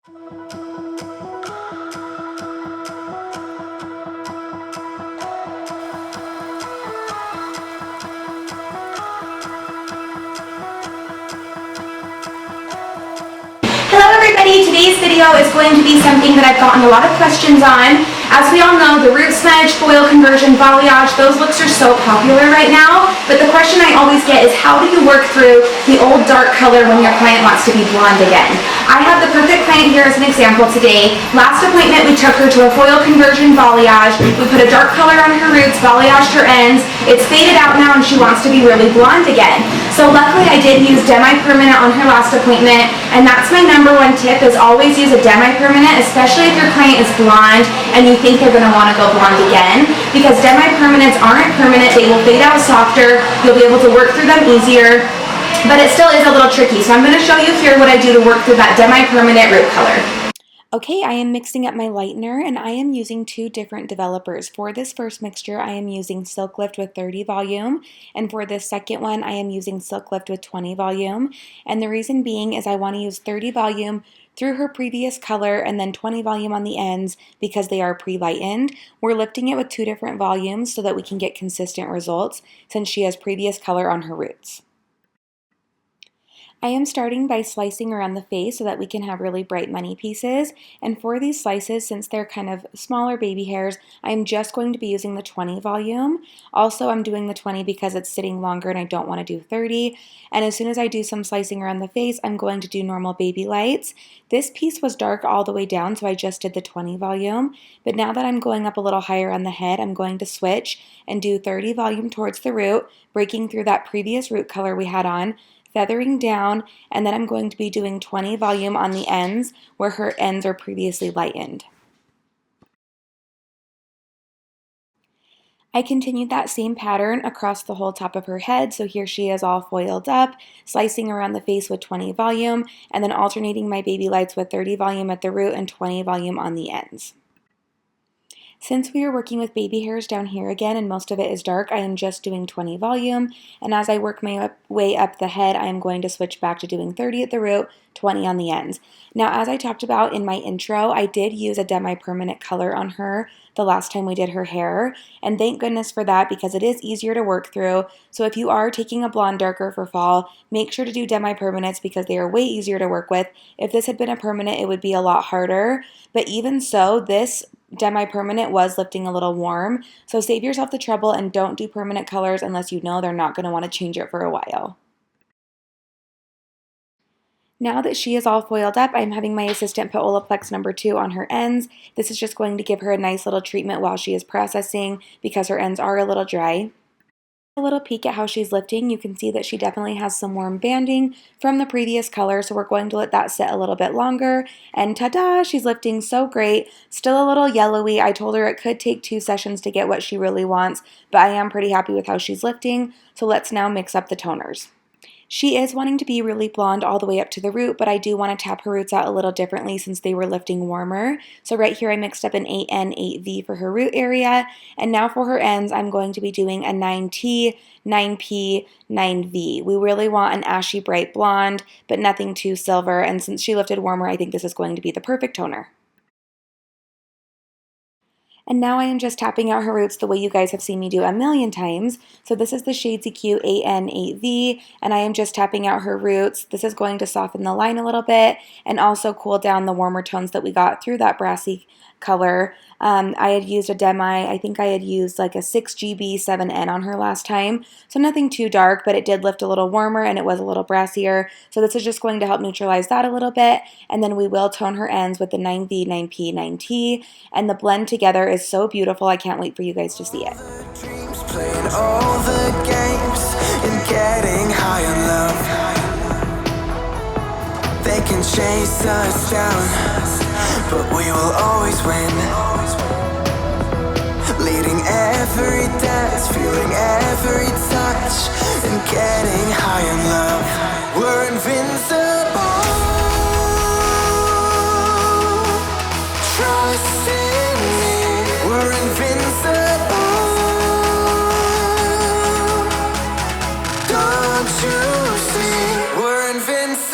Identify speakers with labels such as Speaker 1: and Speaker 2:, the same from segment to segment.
Speaker 1: Hello everybody, today's video is going to be something that I've gotten a lot of questions on. As we all know, the root smudge, foil conversion, balayage, those looks are so popular right now, but the question I always get is how do you work through the old dark color when your client wants to be blonde again? I have the perfect client here as an example today. Last appointment we took her to a foil conversion balayage. We put a dark color on her roots, balayaged her ends. It's faded out now and she wants to be really blonde again. So luckily I did use demi-permanent on her last appointment, and that's my number one tip, is always use a demi-permanent, especially if your client is blonde and you think they're going to want to go blonde again, because demi-permanents aren't permanent. They will fade out softer. You'll be able to work through them easier, but it still is a little tricky. So I'm going to show you here what I do to work through that demi-permanent root color. Okay, I am mixing up my lightener, and I am using two different developers. For this first mixture, I am using Silk Lift with 30 volume, and for this second one, I am using Silk Lift with 20 volume. And the reason being is I want to use 30 volume through her previous color and then 20 volume on the ends because they are pre-lightened. We're lifting it with two different volumes so that we can get consistent results since she has previous color on her roots. I am starting by slicing around the face so that we can have really bright money pieces. And for these slices, since they're kind of smaller baby hairs, I'm just going to be using the 20 volume. Also, I'm doing the 20 because it's sitting longer and I don't want to do 30. And as soon as I do some slicing around the face, I'm going to do normal baby lights. This piece was dark all the way down, so I just did the 20 volume. But now that I'm going up a little higher on the head, I'm going to switch and do 30 volume towards the root, breaking through that previous root color we had on, feathering down, and then I'm going to be doing 20 volume on the ends where her ends are previously lightened. I continued that same pattern across the whole top of her head, so here she is all foiled up, slicing around the face with 20 volume, and then alternating my baby lights with 30 volume at the root and 20 volume on the ends. Since we are working with baby hairs down here again and most of it is dark, I am just doing 20 volume, and as I work my way up the head, I am going to switch back to doing 30 at the root, 20 on the ends. Now, as I talked about in my intro, I did use a demi-permanent color on her the last time we did her hair, and thank goodness for that because it is easier to work through. So if you are taking a blonde darker for fall, make sure to do demi-permanents because they are way easier to work with. If this had been a permanent, it would be a lot harder, but even so, this demi-permanent was lifting a little warm, so save yourself the trouble and don't do permanent colors unless you know they're not going to want to change it for a while. Now that she is all foiled up, I'm having my assistant put Olaplex number 2 on her ends. This is just going to give her a nice little treatment while she is processing because her ends are a little dry. A little peek at how she's lifting, you can see that she definitely has some warm banding from the previous color, so we're going to let that sit a little bit longer, and ta-da, she's lifting so great. Still a little yellowy. I told her it could take 2 sessions to get what she really wants, but I am pretty happy with how she's lifting, so let's now mix up the toners. She is wanting to be really blonde all the way up to the root, but I do want to tap her roots out a little differently since they were lifting warmer. So right here I mixed up an 8N, 8V for her root area, and now for her ends I'm going to be doing a 9T, 9P, 9V. We really want an ashy bright blonde, but nothing too silver, and since she lifted warmer, I think this is going to be the perfect toner. And now I am just tapping out her roots the way you guys have seen me do a million times. So this is the Shadesy Q 8N 8V, and I am just tapping out her roots. This is going to soften the line a little bit and also cool down the warmer tones that we got through that brassy color. I had used a demi, I think I had used like a 6GB 7N on her last time, so nothing too dark, but it did lift a little warmer and it was a little brassier, so this is just going to help neutralize that a little bit, and then we will tone her ends with the 9V, 9P, 9T, and the blend together is so beautiful. I can't wait for you guys to see it.
Speaker 2: Playing all the games and getting high on love. They can chase us down, but we will always win. Leading every dance, feeling every touch, and getting high on love. We're invincible. Trust in me. We're invincible. Don't you see? We're invincible.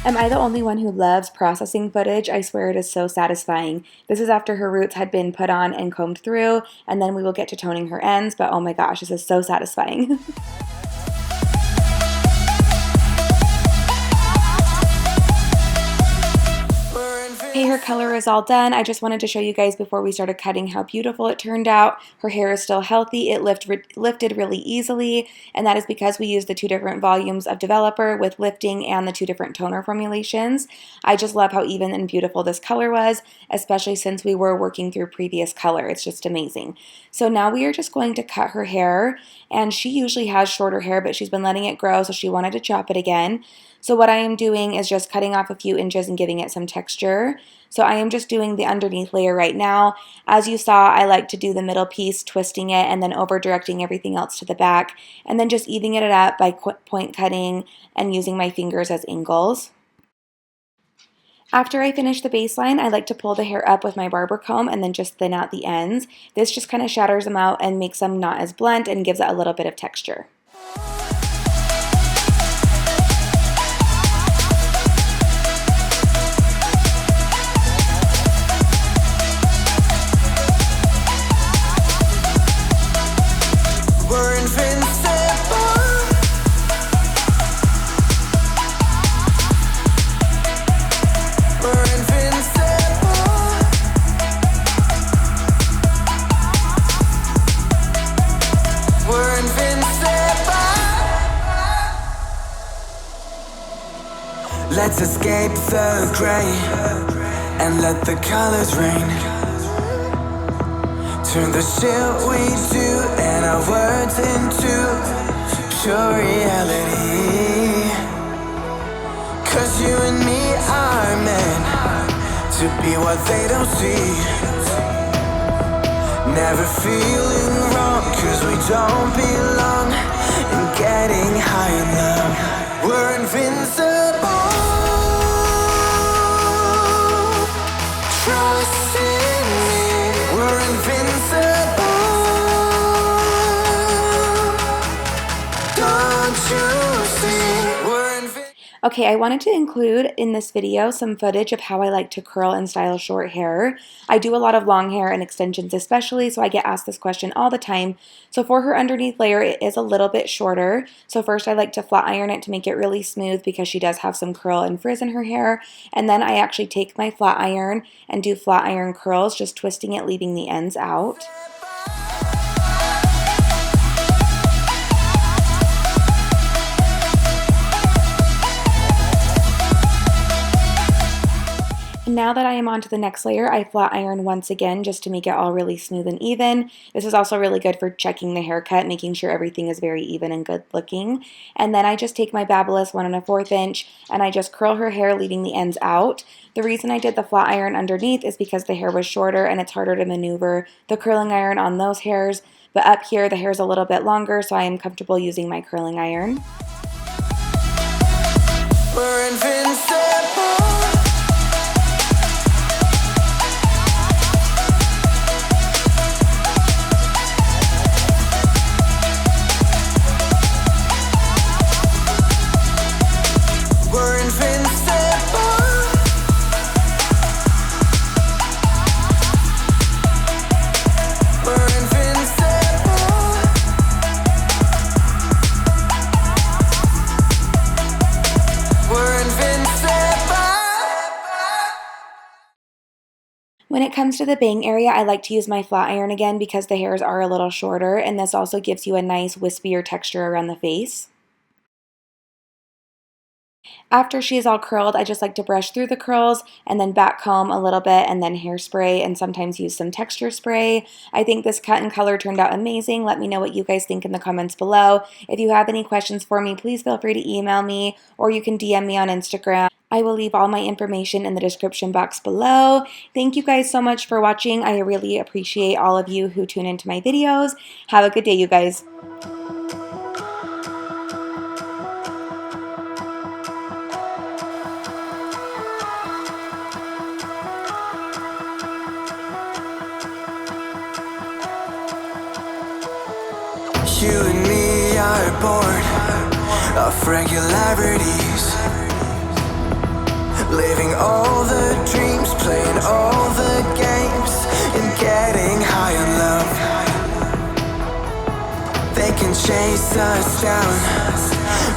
Speaker 1: Am I the only one who loves processing footage? I swear it is so satisfying. This is after her roots had been put on and combed through, and then we will get to toning her ends, but oh my gosh, this is so satisfying. Hey, her color is all done. I just wanted to show you guys before we started cutting how beautiful it turned out. Her hair is still healthy. It lifted really easily, and that is because we used the 2 different volumes of developer with lifting and the 2 different toner formulations. I just love how even and beautiful this color was, especially since we were working through previous color. It's just amazing. So now we are just going to cut her hair, and she usually has shorter hair, but she's been letting it grow, so she wanted to chop it again. So what I am doing is just cutting off a few inches and giving it some texture. So I am just doing the underneath layer right now. As you saw, I like to do the middle piece, twisting it, and then over directing everything else to the back, and then just evening it up by point cutting and using my fingers as angles. After I finish the baseline, I like to pull the hair up with my barber comb and then just thin out the ends. This just kind of shatters them out and makes them not as blunt and gives it a little bit of texture.
Speaker 2: Let's escape the gray and let the colors rain. Turn the shit we do and our words into pure reality. 'Cause you and me are meant to be what they don't see. Never feeling wrong 'cause we don't belong. And getting high in love, we're invincible. Trust in me, we're invincible. Don't you see, we're invincible.
Speaker 1: Okay, I wanted to include in this video some footage of how I like to curl and style short hair. I do a lot of long hair and extensions especially, so I get asked this question all the time. So for her underneath layer, it is a little bit shorter. So first I like to flat iron it to make it really smooth because she does have some curl and frizz in her hair. And then I actually take my flat iron and do flat iron curls, just twisting it, leaving the ends out. Now that I am on to the next layer, I flat iron once again just to make it all really smooth and even. This is also really good for checking the haircut, making sure everything is very even and good looking. And then I just take my Babyliss 1 1/4 inch and I just curl her hair, leaving the ends out. The reason I did the flat iron underneath is because the hair was shorter and it's harder to maneuver the curling iron on those hairs. But up here, the hair is a little bit longer, so I am comfortable using my curling iron.
Speaker 2: We're invincible.
Speaker 1: When it comes to the bang area, I like to use my flat iron again because the hairs are a little shorter, and this also gives you a nice wispier texture around the face. After she is all curled, I just like to brush through the curls and then back comb a little bit and then hairspray and sometimes use some texture spray. I think this cut and color turned out amazing. Let me know what you guys think in the comments below. If you have any questions for me, please feel free to email me or you can DM me on Instagram. I will leave all my information in the description box below. Thank you guys so much for watching. I really appreciate all of you who tune into my videos. Have a good day, you guys.
Speaker 2: You and me are bored of regularities. living all the dreams, playing all the games, and getting high on love. They can chase us down,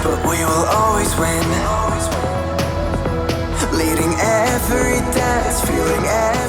Speaker 2: but we will always win. Leading every dance, feeling every